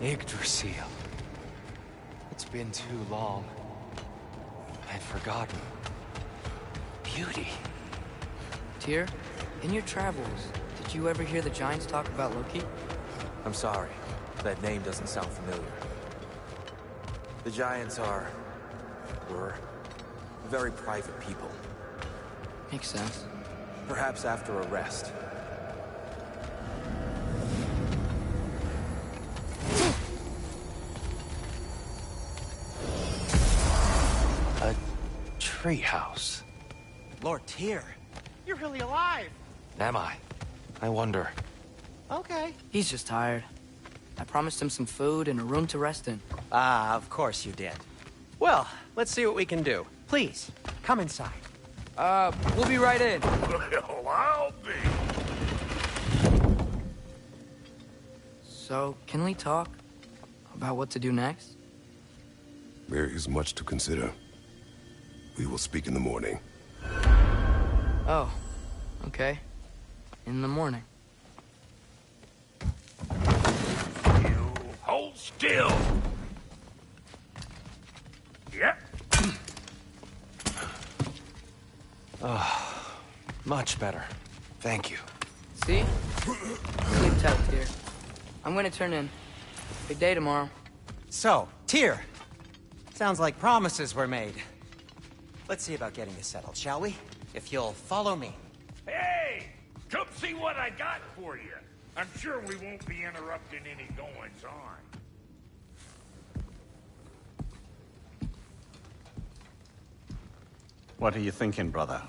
Yggdrasil. It's been too long. I'd forgotten. Beauty. Tyr, in your travels, did you ever hear the Giants talk about Loki? I'm sorry. That name doesn't sound familiar. The Giants were very private people. Makes sense. Perhaps after a rest. A treehouse. Lord Tyr, you're really alive! Am I? I wonder. Okay. He's just tired. I promised him some food and a room to rest in. Ah, of course you did. Well, let's see what we can do. Please, come inside. We'll be right in. Well, I'll be. So, can we talk about what to do next? There is much to consider. We will speak in the morning. Oh, okay. In the morning. You hold still. Yep. Much better. Thank you. See? Sleep tight, Tyr. I'm gonna turn in. Big day tomorrow. So, Tyr. Sounds like promises were made. Let's see about getting this settled, shall we? If you'll follow me. Hey! Come see what I got for you. I'm sure we won't be interrupting any goings-on. What are you thinking, brother?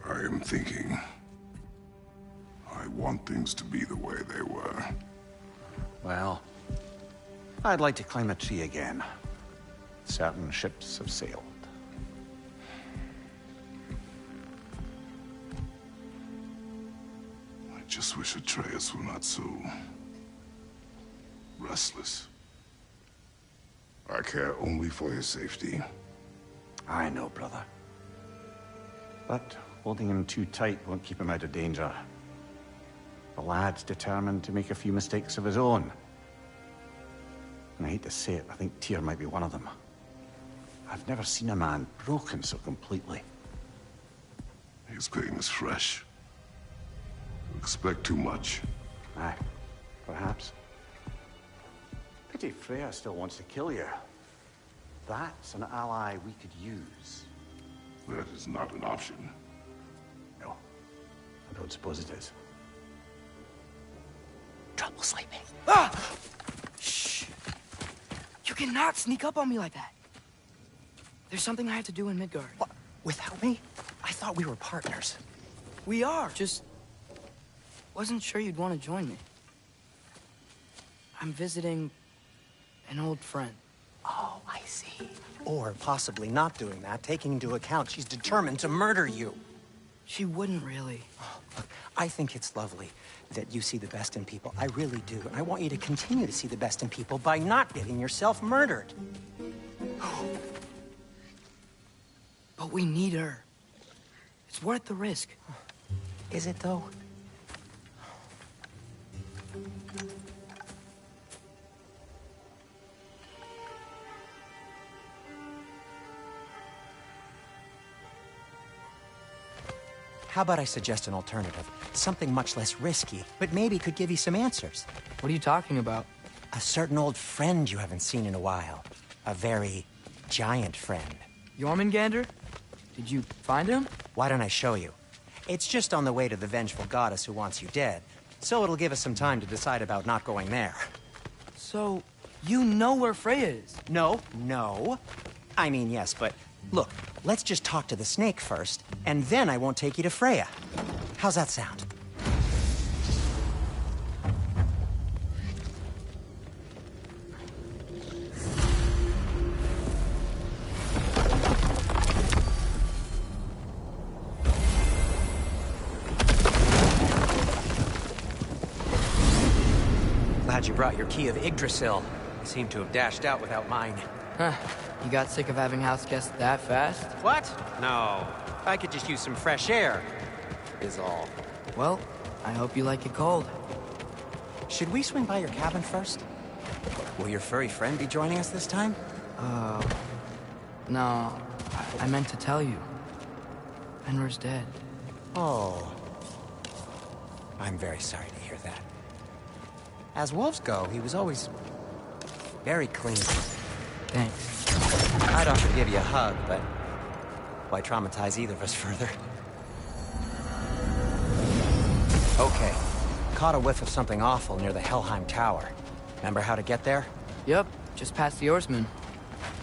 I am thinking. I want things to be the way they were. Well, I'd like to climb a tree again. Certain ships have sailed. I just wish Atreus were not so restless. I care only for his safety. I know, brother. But holding him too tight won't keep him out of danger. The lad's determined to make a few mistakes of his own. And I hate to say it, I think Tyr might be one of them. I've never seen a man broken so completely. His pain is fresh. You expect too much. Aye, perhaps. Pity Freya still wants to kill you. That's an ally we could use. That is not an option. No, I don't suppose it is. Trouble sleeping. Ah! Shh! You cannot sneak up on me like that. There's something I have to do in Midgard. What? Without me? I thought we were partners. We are, just... wasn't sure you'd want to join me. I'm visiting an old friend. Oh, I see. Or possibly not doing that, taking into account she's determined to murder you. She wouldn't really. Look, I think it's lovely that you see the best in people. I really do. And I want you to continue to see the best in people by not getting yourself murdered. But we need her. It's worth the risk. Is it, though? How about I suggest an alternative? Something much less risky, but maybe could give you some answers. What are you talking about? A certain old friend you haven't seen in a while. A very giant friend. Jormungandr? Did you find him? Why don't I show you? It's just on the way to the vengeful goddess who wants you dead, so it'll give us some time to decide about not going there. So, you know where Freya is? No. I mean, yes, but look, let's just talk to the snake first, and then I won't take you to Freya. How's that sound? Glad you brought your key of Yggdrasil. You seem to have dashed out without mine. Huh. You got sick of having house guests that fast? What? No. I could just use some fresh air, is all. Well, I hope you like it cold. Should we swing by your cabin first? Will your furry friend be joining us this time? No. I meant to tell you. Fenrir's dead. Oh. I'm very sorry to hear that. As wolves go, he was always very clean. Thanks. I'd offer to give you a hug, but why traumatize either of us further? Okay. Caught a whiff of something awful near the Helheim Tower. Remember how to get there? Yep, just past the oarsman.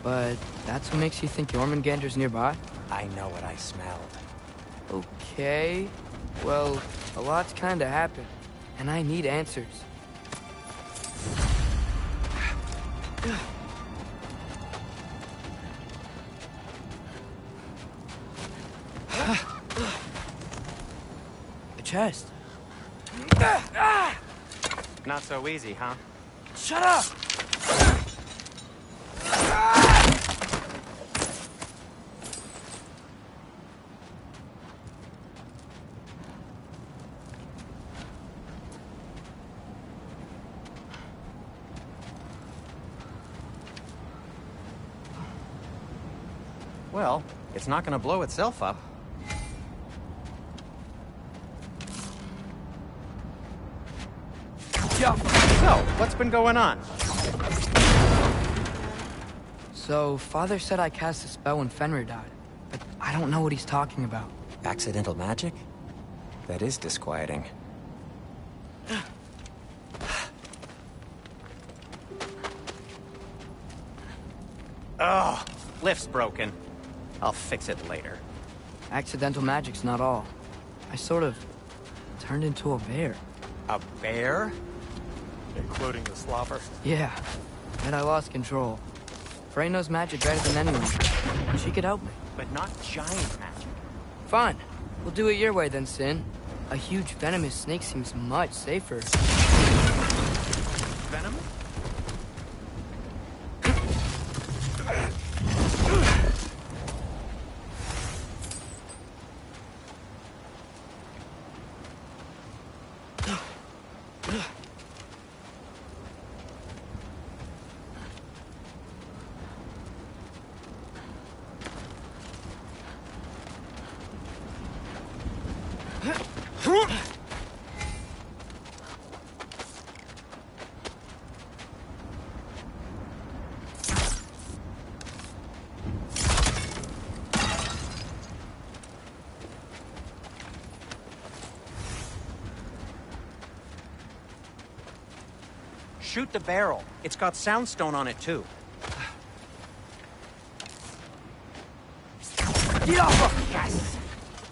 But that's what makes you think Jormungandr's nearby? I know what I smelled. Okay. Well, a lot's kinda happened, and I need answers. A chest. Not so easy, huh? Shut up! Well, it's not gonna blow itself up. Jump! So, what's been going on? So, Father said I cast a spell when Fenrir died, but I don't know what he's talking about. Accidental magic? That is disquieting. Oh, lift's broken. I'll fix it later. Accidental magic's not all. I sort of turned into a bear. A bear? Including the slobber. Yeah, and I lost control. Frey knows magic better than anyone. She could help me. But not giant magic. Fine. We'll do it your way then, Sin. A huge venomous snake seems much safer. Venom? Shoot the barrel. It's got soundstone on it, too. Get off! Yes!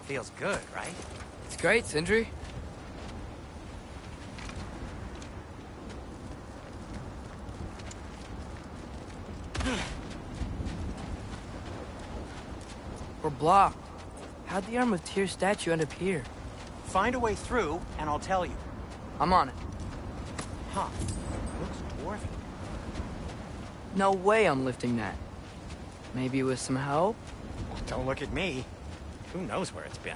Feels good, right? It's great, Sindri. We're blocked. How'd the Arm of Tyr statue end up here? Find a way through, and I'll tell you. I'm on it. Huh. Looks dwarfy. No way I'm lifting that. Maybe with some help? Don't look at me. Who knows where it's been?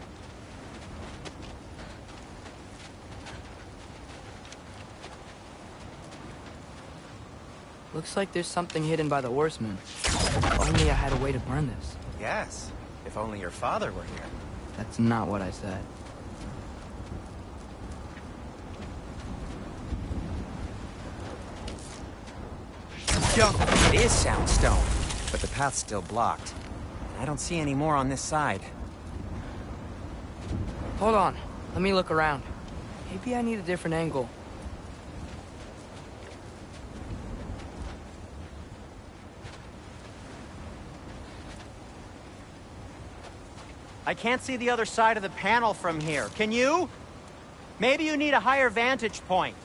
Looks like there's something hidden by the oarsman. If only I had a way to burn this. Yes. If only your father were here. That's not what I said. It is Soundstone, but the path's still blocked. I don't see any more on this side. Hold on. Let me look around. Maybe I need a different angle. I can't see the other side of the panel from here. Can you? Maybe you need a higher vantage point.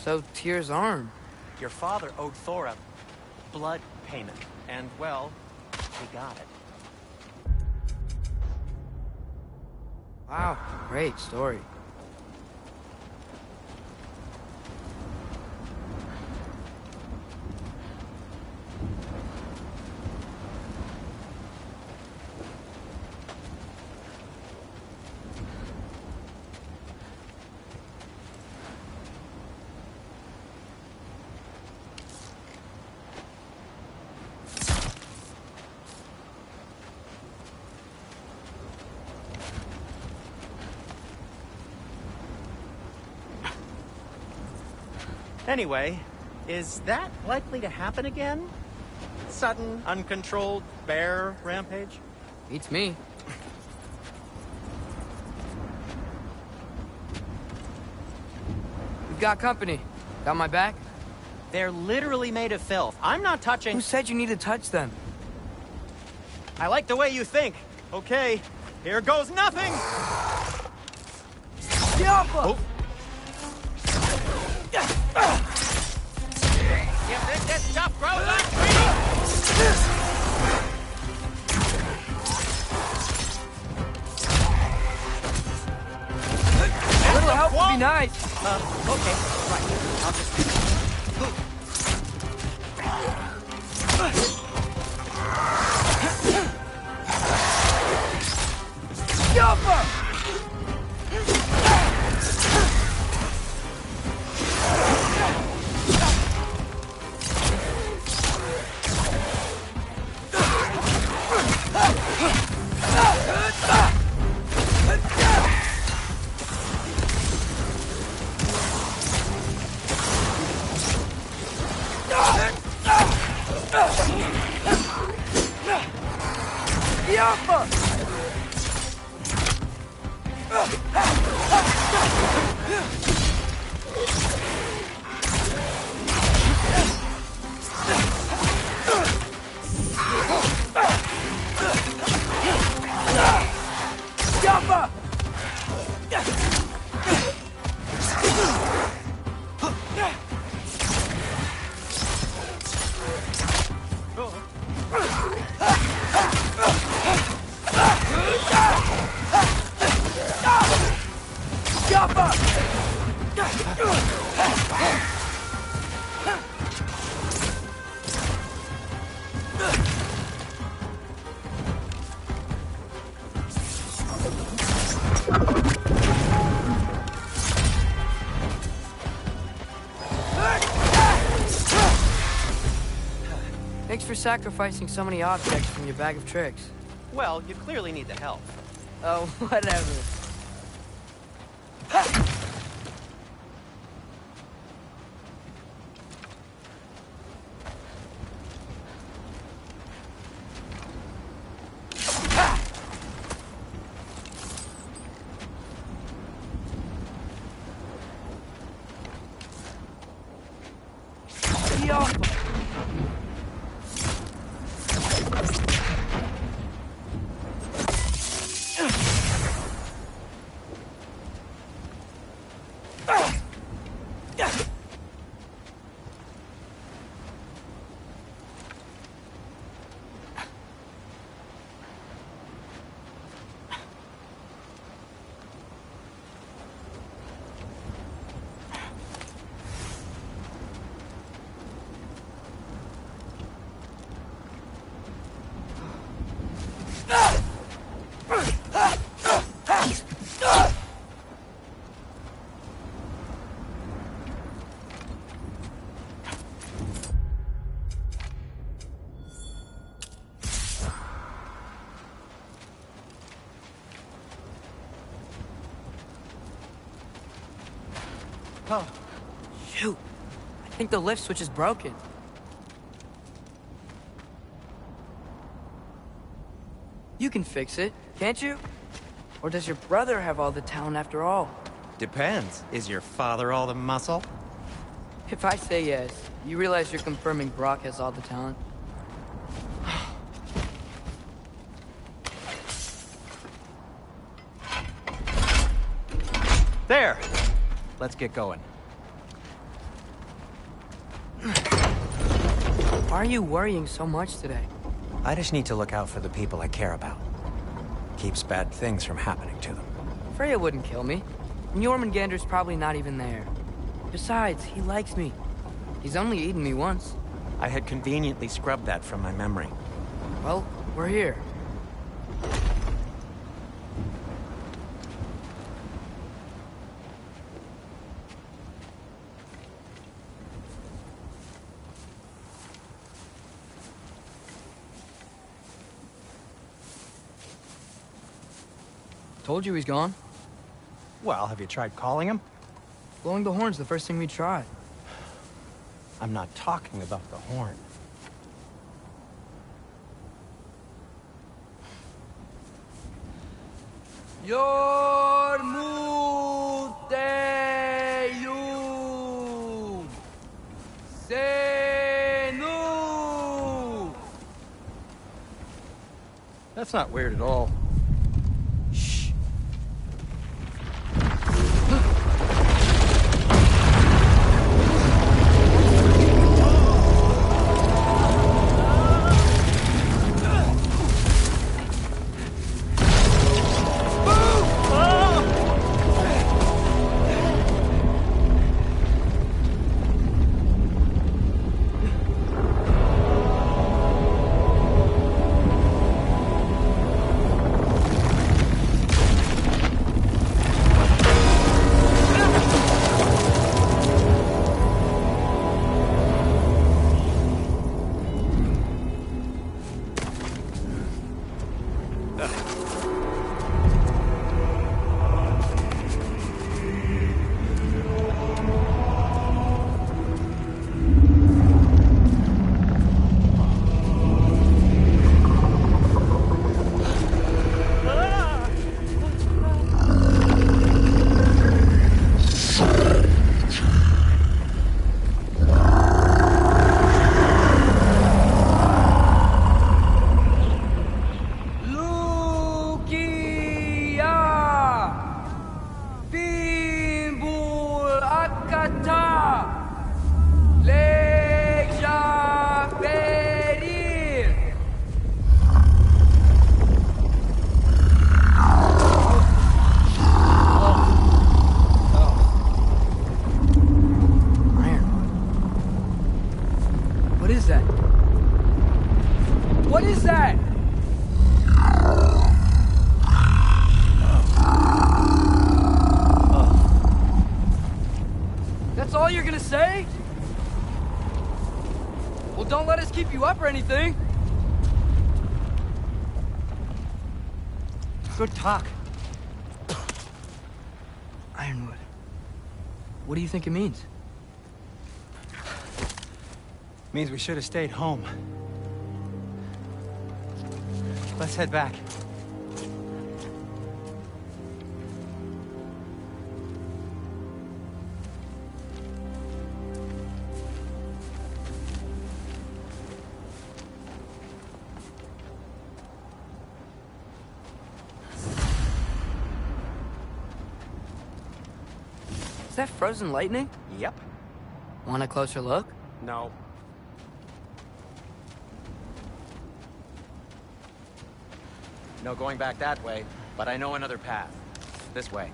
So, Tyr's arm. Your father owed Thor a blood payment, and, well, he got it. Wow, great story. Anyway, is that likely to happen again? Sudden, uncontrolled bear rampage? Beats me. We've got company. Got my back? They're literally made of filth. I'm not touching... Who said you need to touch them? I like the way you think. Okay, here goes nothing! Oh. You think this stuff grows on trees? A little help would be nice. Okay, right. I'll just... Thanks for sacrificing so many objects from your bag of tricks. Well, you clearly need the help. Oh, whatever. Oh. Shoot. I think the lift switch is broken. You can fix it, can't you? Or does your brother have all the talent after all? Depends. Is your father all the muscle? If I say yes, you realize you're confirming Brock has all the talent? There! Let's get going. Why are you worrying so much today? I just need to look out for the people I care about. Keeps bad things from happening to them. Freya wouldn't kill me. And Jormungandr's probably not even there. Besides, he likes me. He's only eaten me once. I had conveniently scrubbed that from my memory. Well, we're here. Told you he's gone. Well, have you tried calling him? Blowing the horn's the first thing we tried. I'm not talking about the horn. Yormuteyum Senu. That's not weird at all. Shh. What is that? What is that? That's all you're gonna say? Well, don't let us keep you up or anything. Good talk. Ironwood. What do you think it means? Means we should have stayed home. Let's head back. Is that frozen lightning? Yep. Want a closer look? No. No going back that way, but I know another path. This way.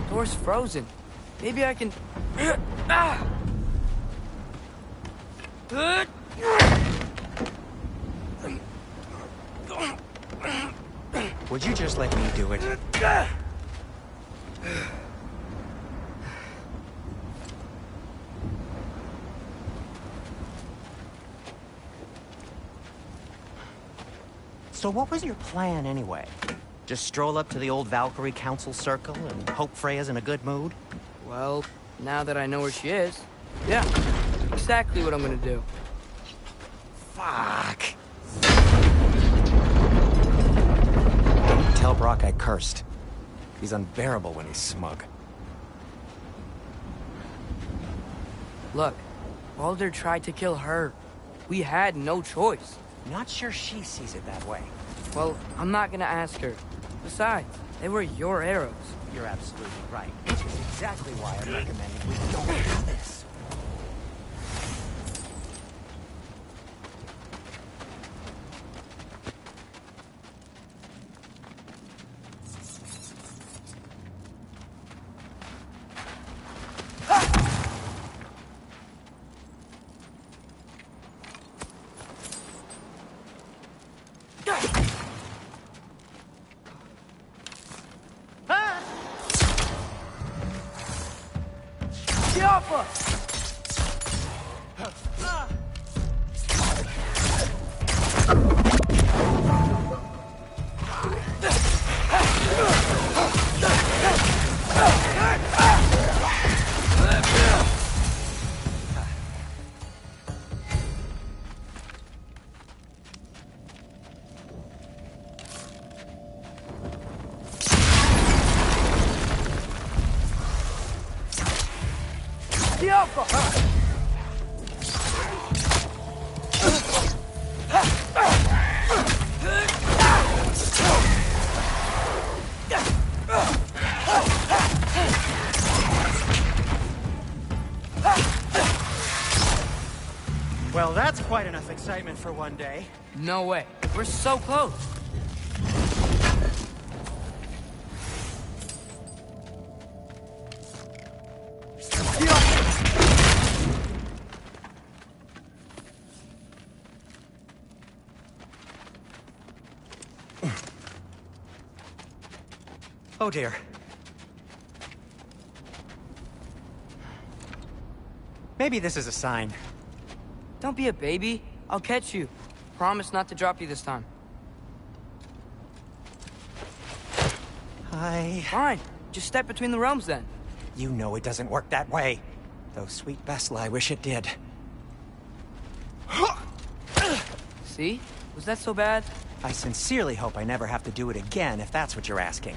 Door's frozen. Maybe I can... Ah! Would you just let me do it? So what was your plan anyway? Just stroll up to the old Valkyrie Council Circle and hope Freya's in a good mood? Well, now that I know where she is, yeah, exactly what I'm gonna do. Fuck. Tell Brock I cursed. He's unbearable when he's smug. Look, Baldur tried to kill her. We had no choice. Not sure she sees it that way. Well, I'm not gonna ask her. Besides, they were your arrows. You're absolutely right. Which is exactly why I'm recommending we don't do this. Well, that's quite enough excitement for one day. No way. We're so close. Oh dear. Maybe this is a sign. Don't be a baby. I'll catch you. Promise not to drop you this time. Fine. Just step between the realms then. You know it doesn't work that way. Though sweet Bessel, I wish it did. See? Was that so bad? I sincerely hope I never have to do it again, if that's what you're asking.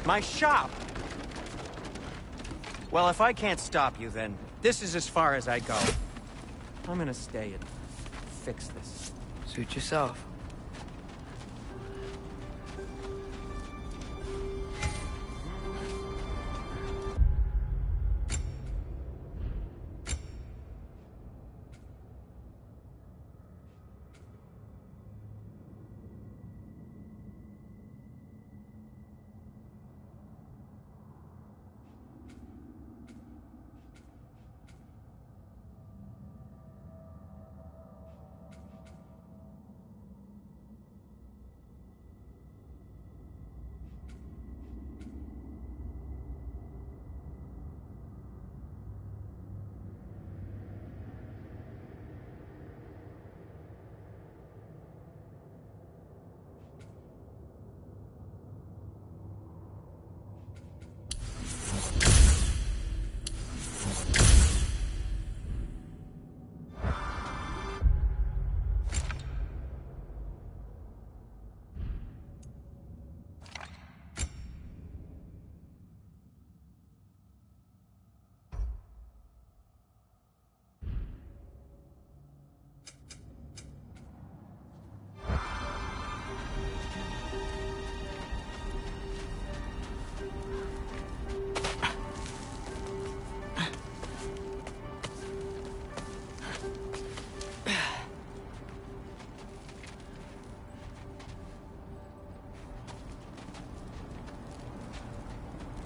My shop! Well, if I can't stop you, then this is as far as I go. I'm gonna stay and fix this. Suit yourself.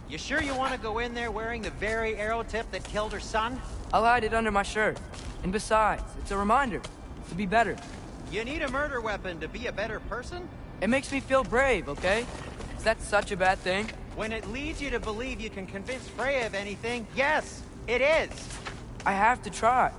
You sure you want to go in there wearing the very arrow tip that killed her son? I'll hide it under my shirt. And besides, it's a reminder to be better. You need a murder weapon to be a better person? It makes me feel brave, okay? Is that such a bad thing? When it leads you to believe you can convince Freya of anything, yes, it is. I have to try.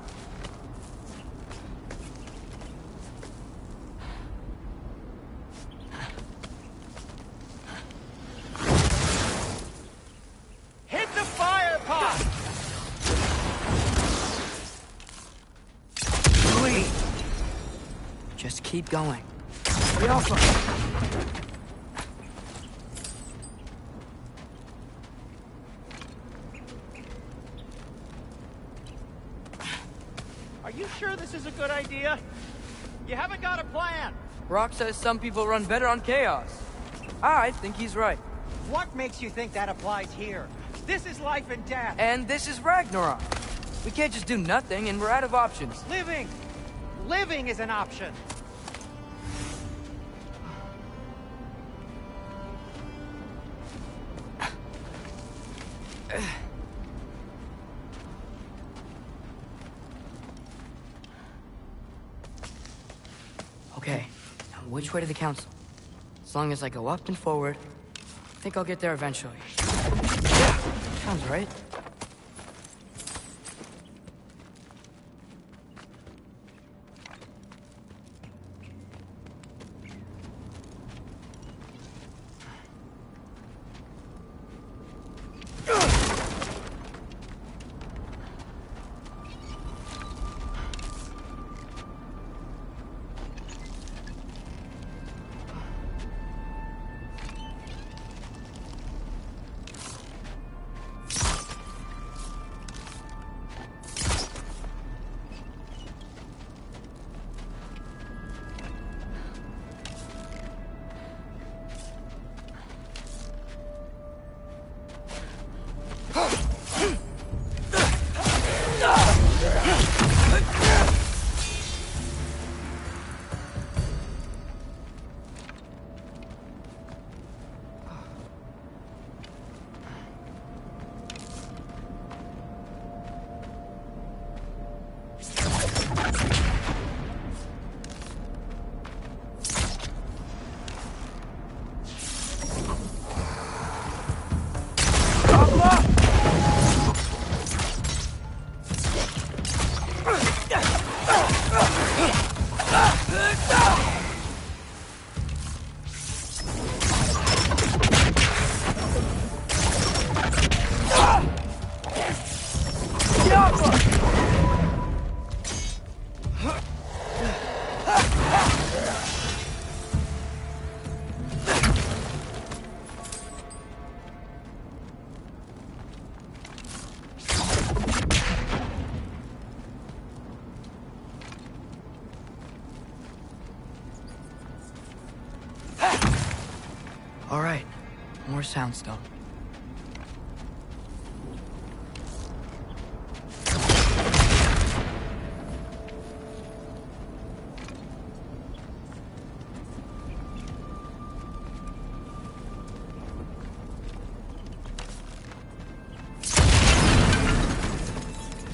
Just keep going. We also... Are you sure this is a good idea? You haven't got a plan. Rock says some people run better on chaos. I think he's right. What makes you think that applies here? This is life and death. And this is Ragnarok. We can't just do nothing, and we're out of options. Living! Living is an option. Okay, now which way to the council? As long as I go up and forward, I think I'll get there eventually. Yeah, sounds right. All right, more soundstone.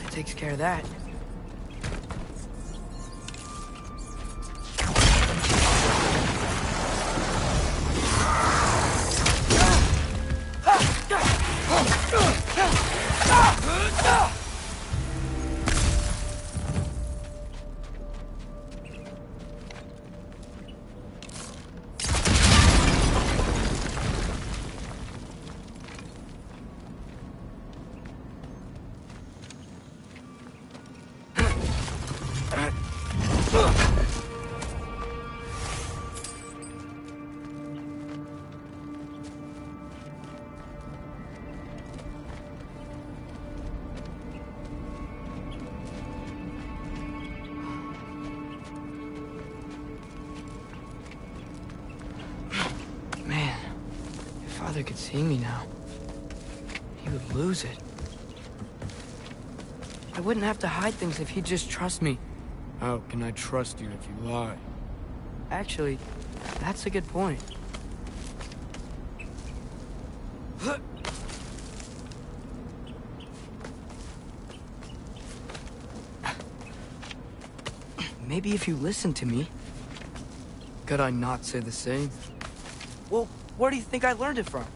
That takes care of that. Father could see me now. He would lose it. I wouldn't have to hide things if he'd just trust me. How can I trust you if you lie? Actually, that's a good point. Maybe if you listened to me. Could I not say the same? Well, where do you think I learned it from?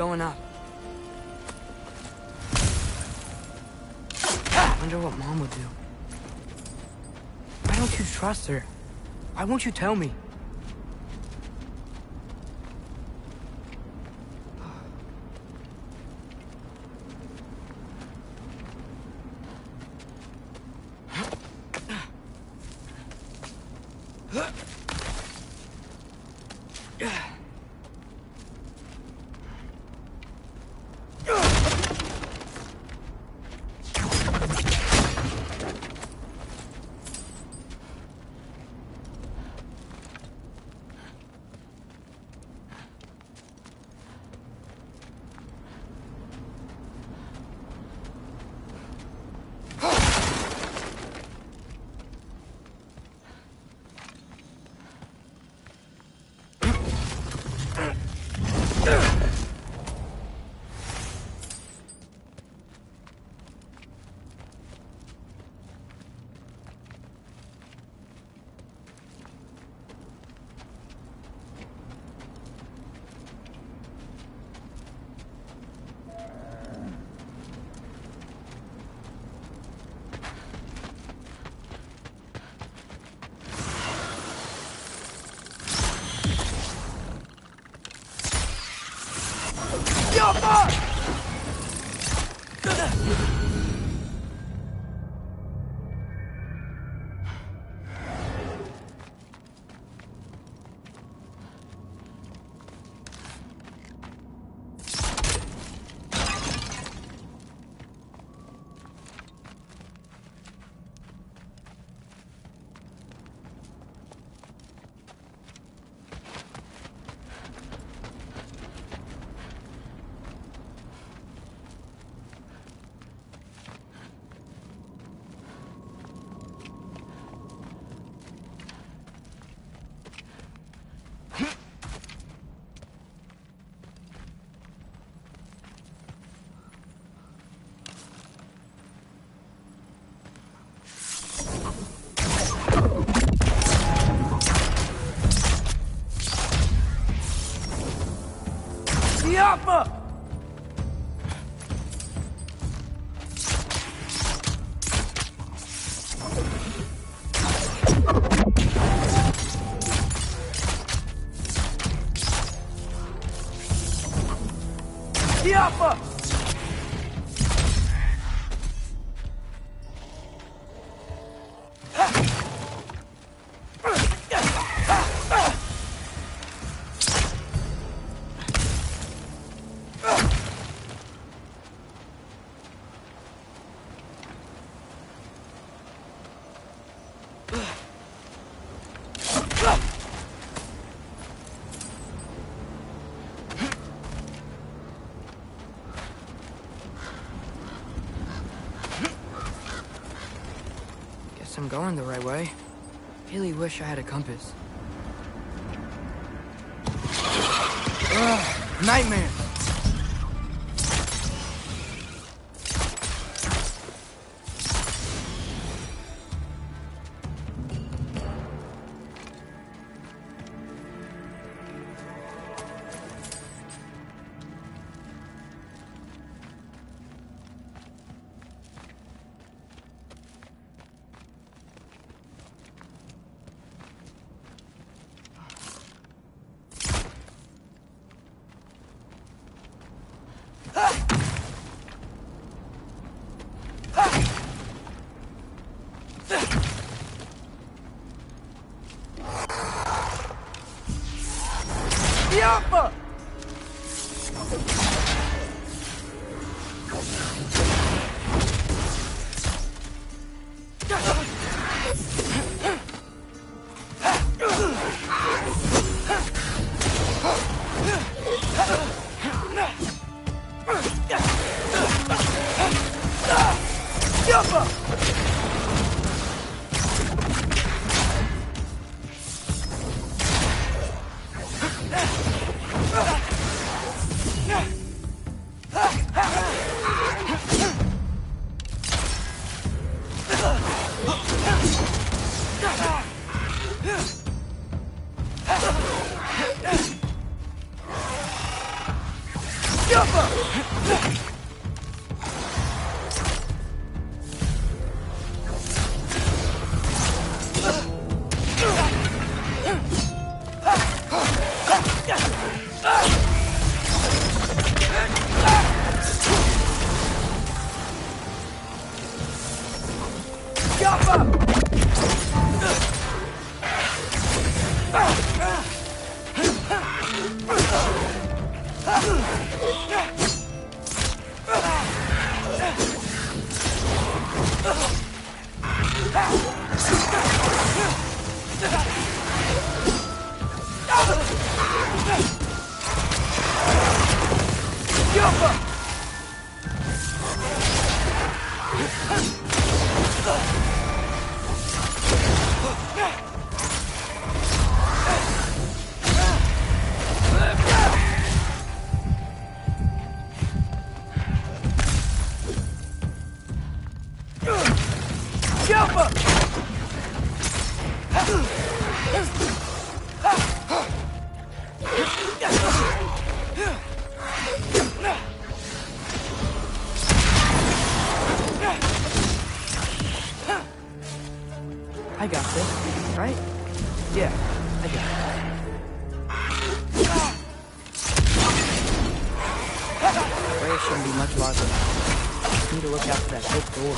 going up. Wonder what Mom would do. Why don't you trust her? Why won't you tell me? I'm going the right way. Really wish I had a compass. Ugh, nightmare! I got this, right? Yeah, I got it. Way shouldn't be much longer. Need to look out for that big door.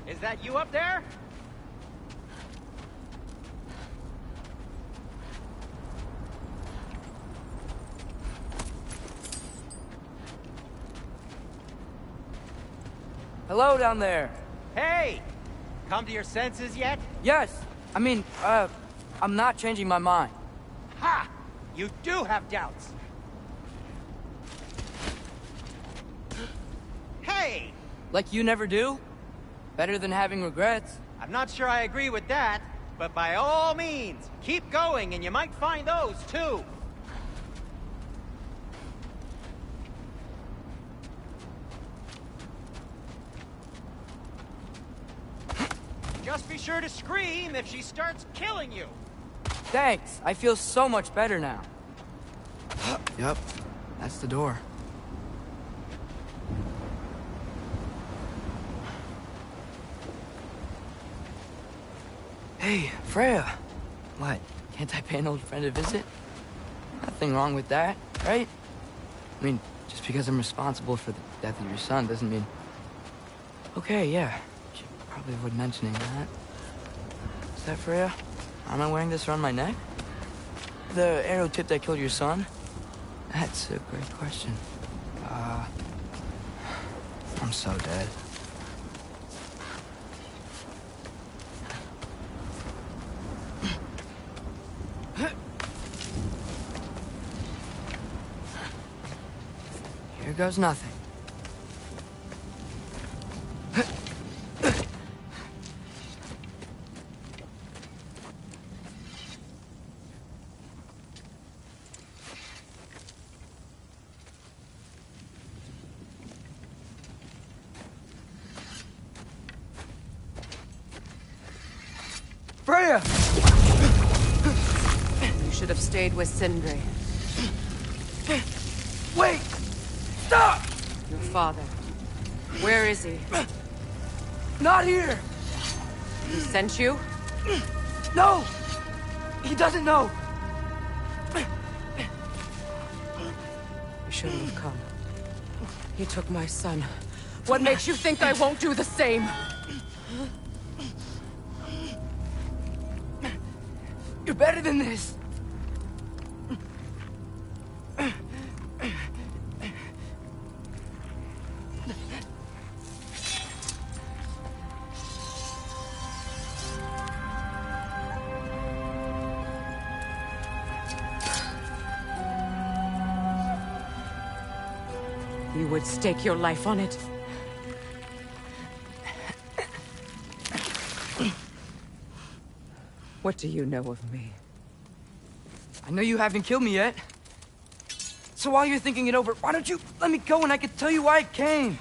Is that you up there? Hello down there. Hey! Come to your senses yet? Yes, I mean, I'm not changing my mind. Ha! You do have doubts. Hey! Like you never do? Better than having regrets. I'm not sure I agree with that, but by all means, keep going and you might find those too. Just be sure to scream if she starts killing you. Thanks. I feel so much better now. Yep, that's the door. Hey, Freya. What? Can't I pay an old friend a visit? Nothing wrong with that, right? I mean, just because I'm responsible for the death of your son doesn't mean... Okay, yeah. Should probably avoid mentioning that. Is that Freya? Am I wearing this around my neck? The arrow tip that killed your son? That's a great question. I'm so dead. Here goes nothing. Freya! You should have stayed with Sindri. Wait! Stop! Your father. Where is he? Not here! He sent you? No! He doesn't know! You shouldn't have come. He took my son. What makes you think I won't do the same? You're better than this! You would stake your life on it? What do you know of me? I know you haven't killed me yet. So while you're thinking it over, why don't you let me go and I can tell you why I came?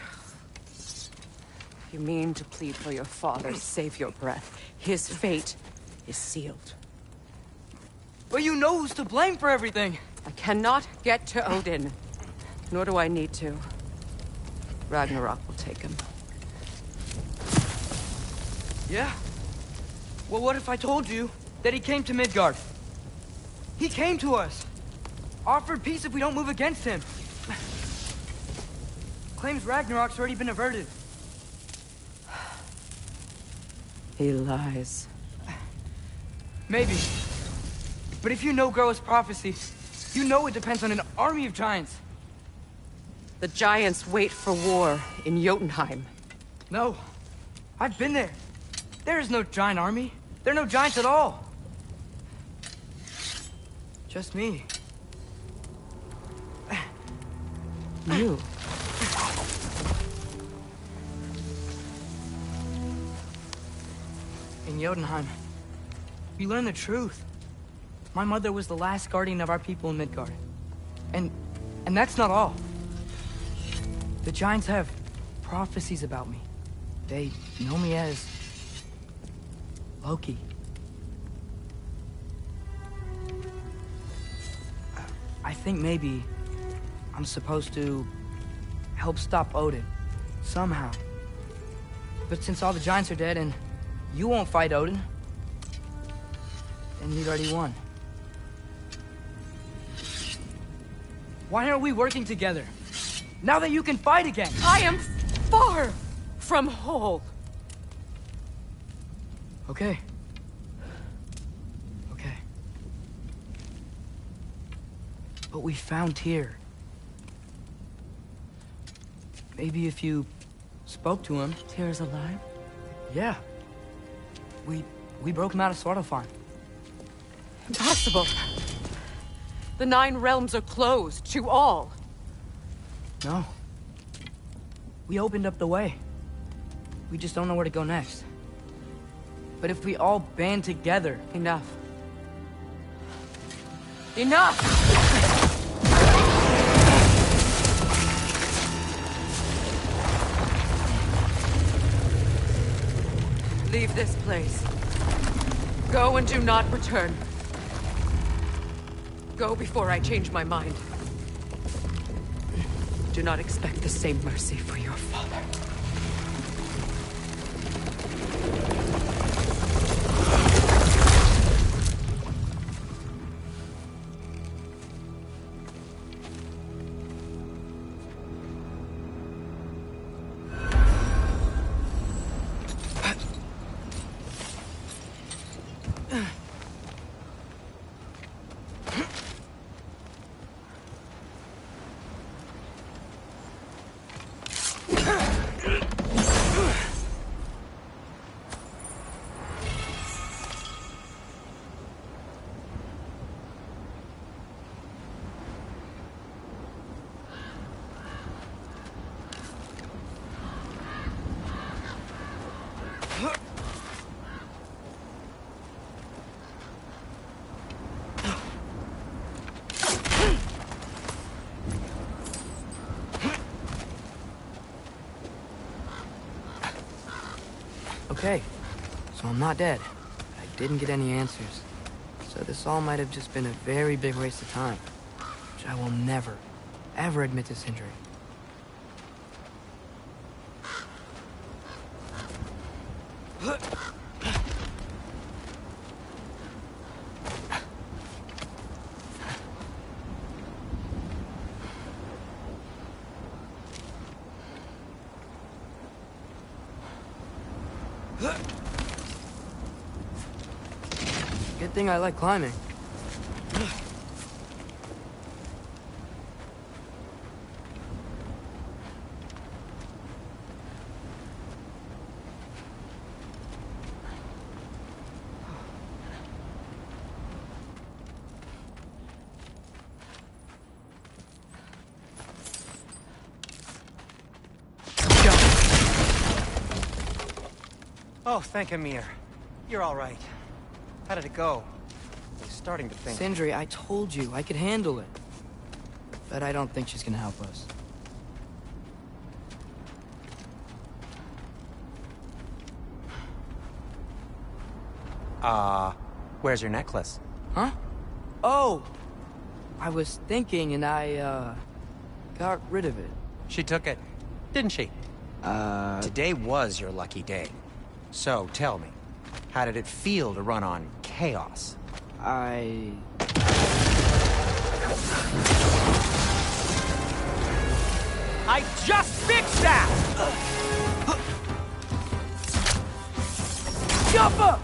You mean to plead for your father, save your breath. His fate is sealed. But you know who's to blame for everything. I cannot get to Odin. Nor do I need to. Ragnarok will take him. Yeah? Well, what if I told you that he came to Midgard? He came to us. Offered peace if we don't move against him. Claims Ragnarok's already been averted. He lies. Maybe. But if you know Groa's prophecy, you know it depends on an army of giants. The giants wait for war in Jotunheim. No. I've been there. There is no giant army. There are no giants at all. Just me. You? In Jotunheim, we learn the truth. My mother was the last guardian of our people in Midgard. And that's not all. The giants have prophecies about me. They know me as Loki. I think maybe I'm supposed to help stop Odin, somehow. But since all the giants are dead and you won't fight Odin, then you'd already won. Why aren't we working together? Now that you can fight again! I am far from whole. Okay. Okay. But we found Tyr. Maybe if you spoke to him... Tyr's alive? Yeah. We broke him out of Svartalfheim. Impossible. The 9 realms are closed to all. No. We opened up the way. We just don't know where to go next. But if we all band together... Enough. Enough! Leave this place. Go and do not return. Go before I change my mind. Do not expect the same mercy for your father. Okay, so I'm not dead. I didn't get any answers. So this all might have just been a very big waste of time. Which I will never, ever admit to Sindri. Good thing I like climbing. Oh, thank Amir. You're all right. How did it go? I'm starting to think... Sindri, I told you I could handle it. But I don't think she's gonna help us. Where's your necklace? Huh? Oh! I was thinking and I, got rid of it. She took it, didn't she? Today was your lucky day. So, tell me, how did it feel to run on chaos? I just fixed that! Jumper!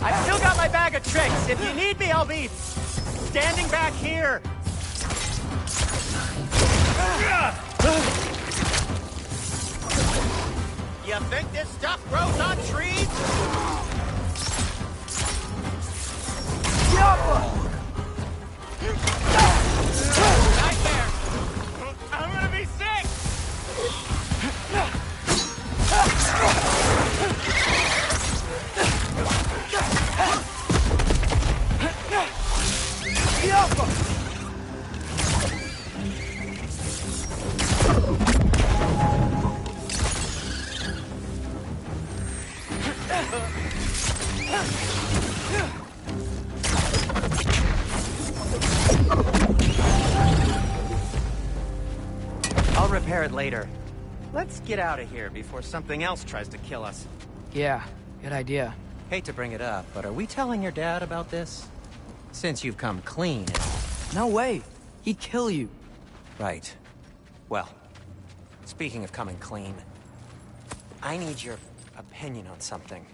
I still got my bag of tricks. If you need me, I'll be standing back here. You think this stuff grows on trees? Nightmare! I'm gonna be sick! I'll repair it later. Let's get out of here before something else tries to kill us. Yeah, good idea. Hate to bring it up, but are we telling your dad about this? Since you've come clean. No way. He'd kill you. Right. Well, speaking of coming clean, I need your opinion on something.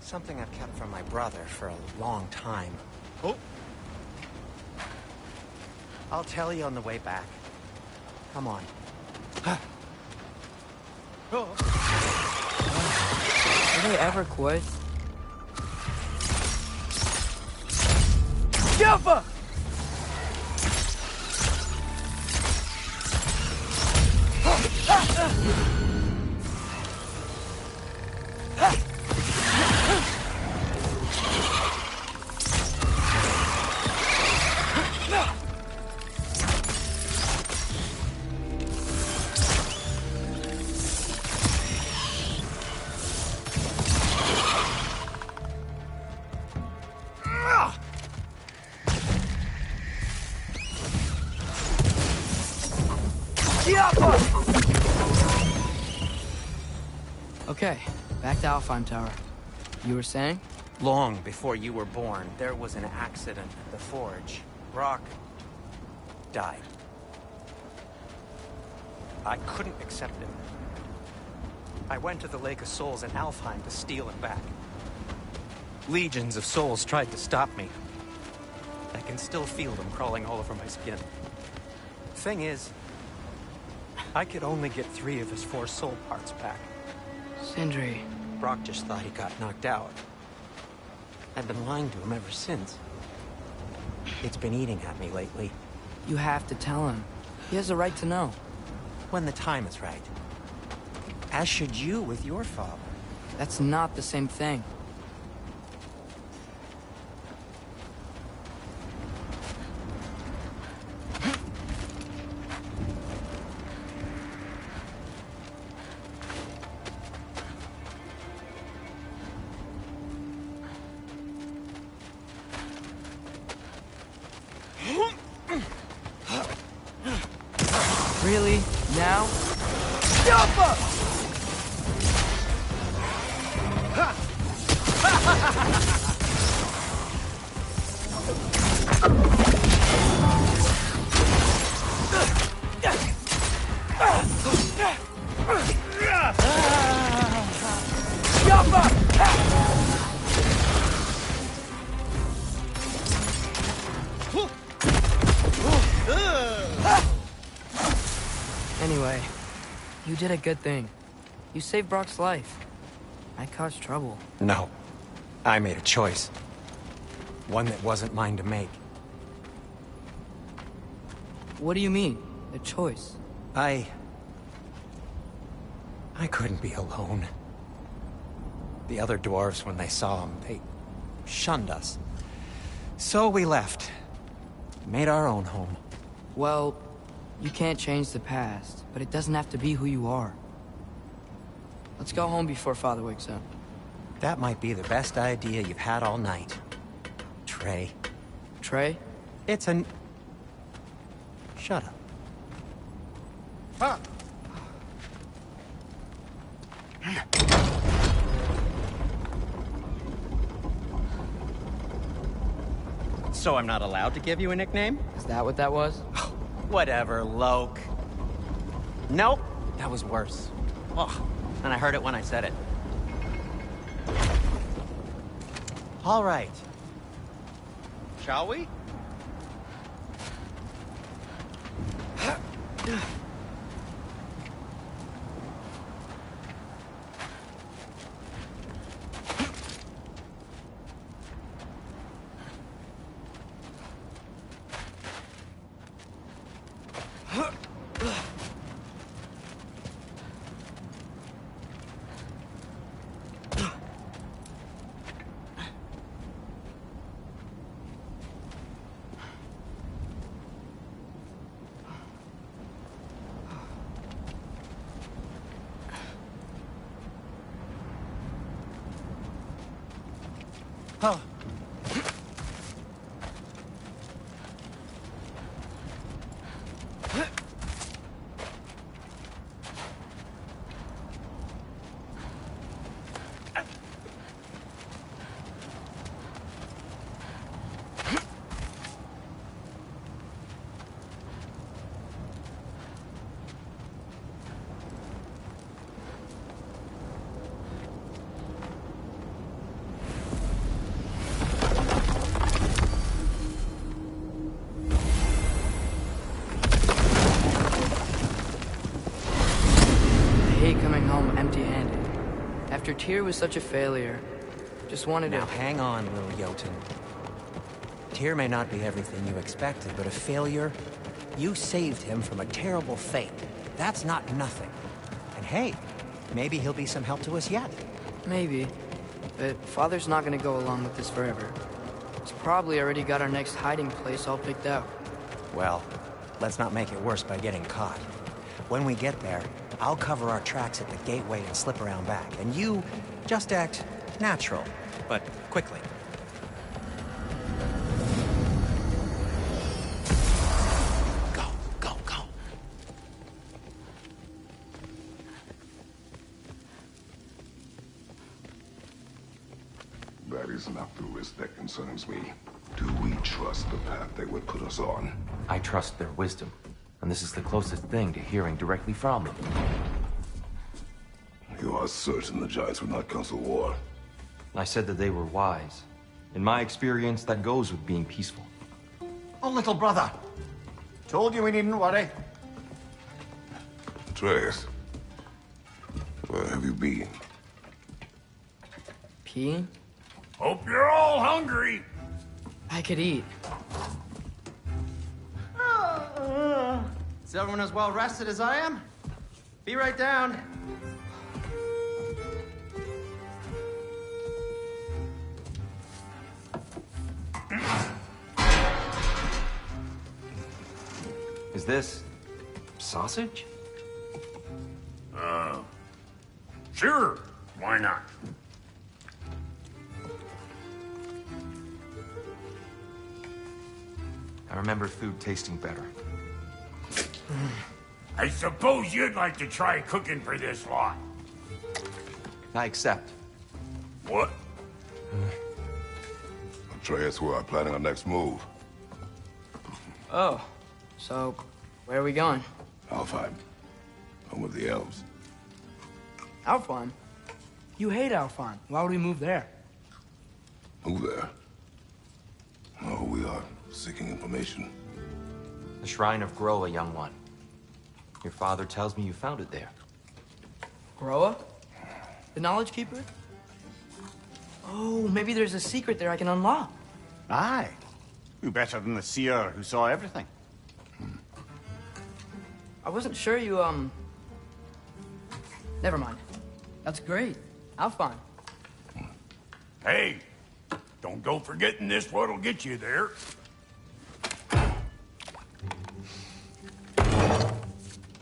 Something I've kept from my brother for a long time. Oh! I'll tell you on the way back. Come on. Will they ever quit? Jumper! Okay, back to Alfheim Tower. You were saying? Long before you were born, there was an accident at the forge. Brock died. I couldn't accept it. I went to the Lake of Souls in Alfheim to steal him back. Legions of souls tried to stop me. I can still feel them crawling all over my skin. Thing is, I could only get 3 of his 4 soul parts back. Sindri. Brock just thought he got knocked out. I've been lying to him ever since. It's been eating at me lately. You have to tell him. He has a right to know. When the time is right. As should you with your father. That's not the same thing. Really? Now? Anyway, you did a good thing. You saved Brock's life. I caused trouble. No. I made a choice. One that wasn't mine to make. What do you mean? A choice? I couldn't be alone. The other dwarves, when they saw him, they shunned us. So we left. Made our own home. Well, you can't change the past, but it doesn't have to be who you are. Let's go home before Father wakes up. That might be the best idea you've had all night. Trey. Trey? It's an... Shut up. So I'm not allowed to give you a nickname? Is that what that was? Whatever, Loke. Nope. That was worse. Oh, and I heard it when I said it. All right. Shall we? Oh. Empty-handed. After Tyr was such a failure, just wanted Now to... hang on, little Jotun. Tyr may not be everything you expected, but a failure? You saved him from a terrible fate. That's not nothing. And hey, maybe he'll be some help to us yet. Maybe. But Father's not gonna go along with this forever. He's probably already got our next hiding place all picked out. Well, let's not make it worse by getting caught. When we get there, I'll cover our tracks at the gateway and slip around back. And you just act natural, but quickly. Go, go, go. is not the risk that concerns me. Do we trust the path they would put us on? I trust their wisdom, and this is the closest thing to hearing directly from them. You are certain the Giants would not counsel war? I said that they were wise. In my experience, that goes with being peaceful. Oh, little brother. Told you we needn't worry. Atreus, where have you been? Peeing? Hope you're all hungry. I could eat. Is everyone as well rested as I am? Be right down. Is this... sausage? Sure, why not? I remember food tasting better. I suppose you'd like to try cooking for this lot. I accept. What? Atreus, we are planning our next move. Oh, so where are we going? Alfheim. Home of the elves. Alfheim? You hate Alfheim. Why would we move there? Move there? No, we are seeking information. The Shrine of Groa, young one. Your father tells me you found it there. Groa? The Knowledge Keeper? Oh, maybe there's a secret there I can unlock. Aye. Who better than the seer who saw everything? I wasn't sure you, Never mind. That's great. Alfheim. Hey, don't go forgetting this what'll get you there.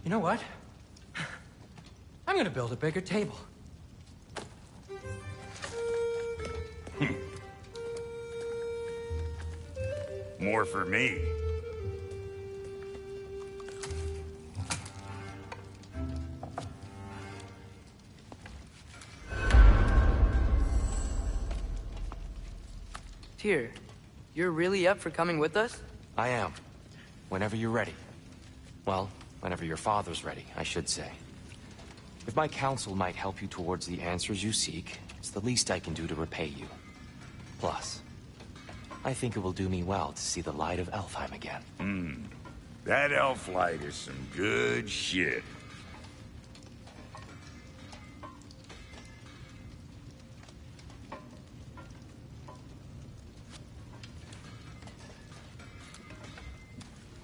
You know what? I'm gonna build a bigger table. More for me. Tyr, you're really up for coming with us? I am. Whenever you're ready. Well, whenever your father's ready, I should say. If my counsel might help you towards the answers you seek, it's the least I can do to repay you. Plus, I think it will do me well to see the light of Elfheim again. That elf light is some good shit.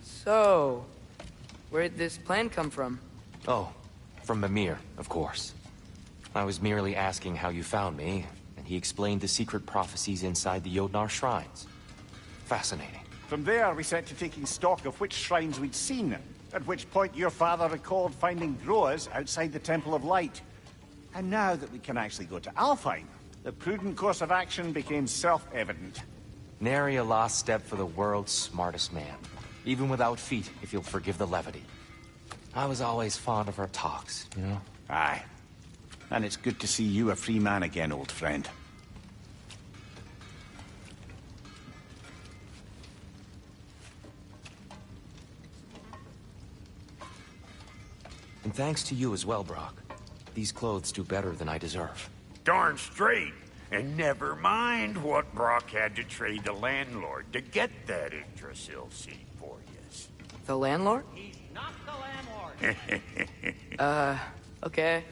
So, where'd this plan come from? Oh, from Mimir, of course. I was merely asking how you found me, and he explained the secret prophecies inside the Jotnar shrines. Fascinating. From there, we set to taking stock of which shrines we'd seen, at which point your father recalled finding Groas outside the Temple of Light. And now that we can actually go to Alfheim, the prudent course of action became self-evident. Nary a lost step for the world's smartest man. Even without feet, if you'll forgive the levity. I was always fond of our talks, you know? Aye. And it's good to see you a free man again, old friend. And thanks to you as well, Brock. These clothes do better than I deserve. Darn straight. And never mind what Brock had to trade the landlord to get that Yggdrasil seat for you. The landlord? He's not the landlord. Okay.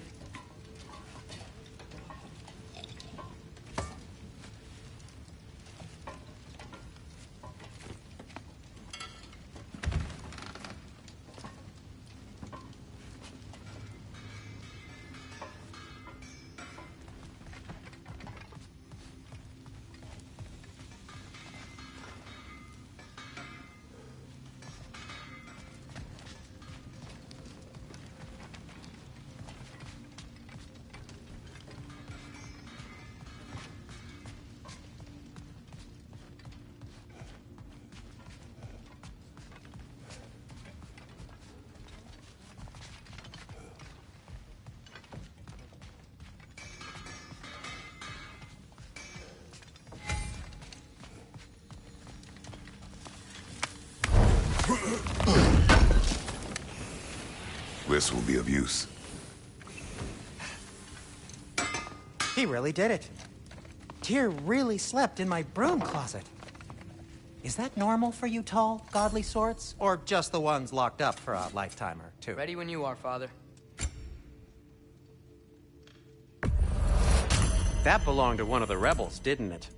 This will be of use. He really did it. Tyr really slept in my broom closet. Is that normal for you tall, godly sorts? Or just the ones locked up for a lifetime or two? Ready when you are, Father. That belonged to one of the rebels, didn't it?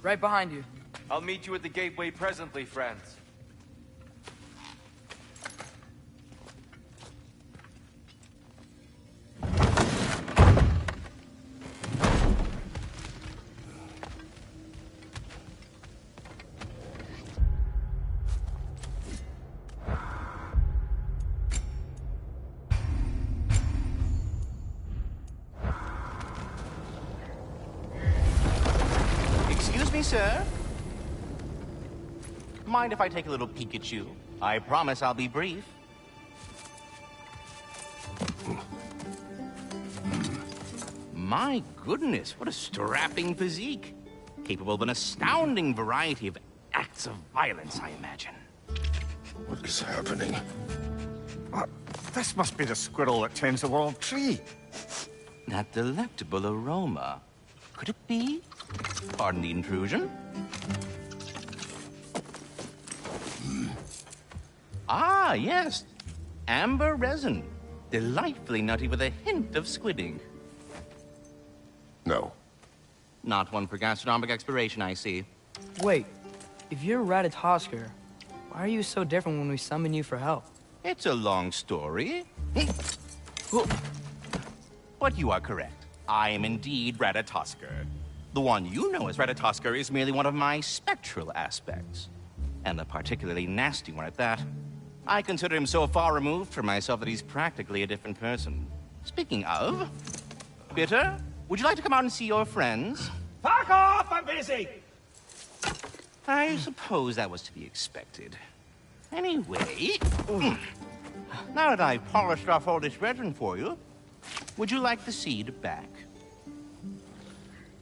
Right behind you. I'll meet you at the gateway presently, friends. Excuse me, sir. Mind if I take a little peek at you? I promise I'll be brief. My goodness, what a strapping physique. Capable of an astounding variety of acts of violence, I imagine. What is happening? This must be the squirrel that tends the world tree. That delectable aroma. Could it be? Pardon the intrusion. Ah, yes. Amber resin. Delightfully nutty with a hint of squid ink. No. Not one for gastronomic exploration, I see. Wait, if you're Ratatoskr, why are you so different when we summon you for help? It's a long story. But you are correct. I am indeed Ratatoskr. The one you know as Ratatoskr is merely one of my spectral aspects. And a particularly nasty one at that. I consider him so far removed from myself that he's practically a different person. Speaking of... Bitter, would you like to come out and see your friends? Fuck off! I'm busy! I suppose that was to be expected. Anyway... Now that I've polished off all this resin for you, would you like the seed back?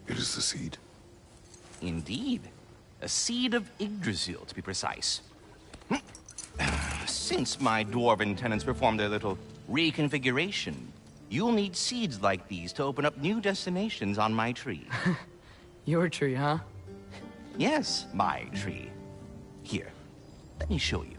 It is the seed. Indeed. A seed of Yggdrasil, to be precise. Since my dwarven tenants performed their little reconfiguration, you'll need seeds like these to open up new destinations on my tree. Your tree, huh? Yes, my tree. Here, let me show you.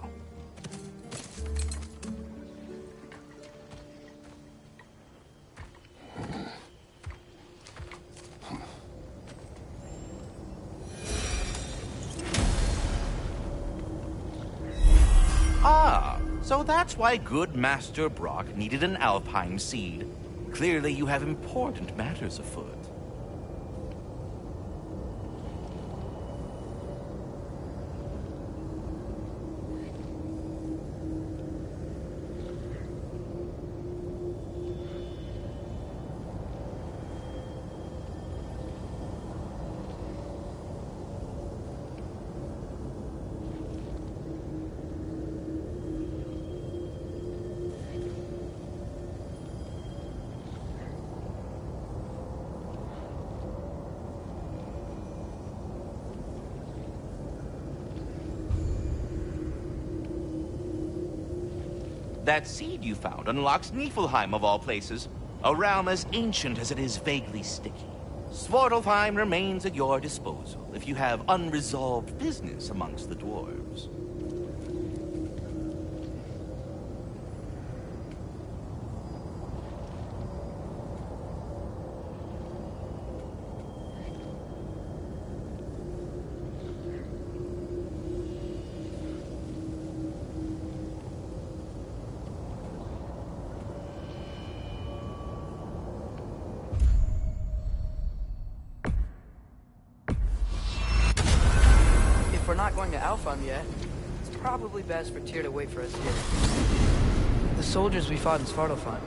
Ah, so that's why good Master Brock needed an Alpine seed. Clearly you have important matters afoot. That seed you found unlocks Niflheim, of all places. A realm as ancient as it is vaguely sticky. Svartalfheim remains at your disposal if you have unresolved business amongst the dwarves. If we're not going to Alfheim yet, it's probably best for Tyr to wait for us here. The soldiers we fought in Svartalfheim,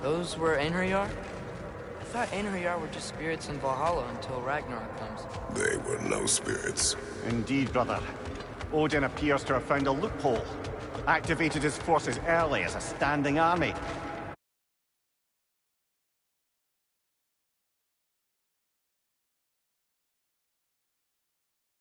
those were Einherjar? I thought Einherjar were just spirits in Valhalla until Ragnarok comes. They were no spirits. Indeed, brother. Odin appears to have found a loophole. Activated his forces early as a standing army.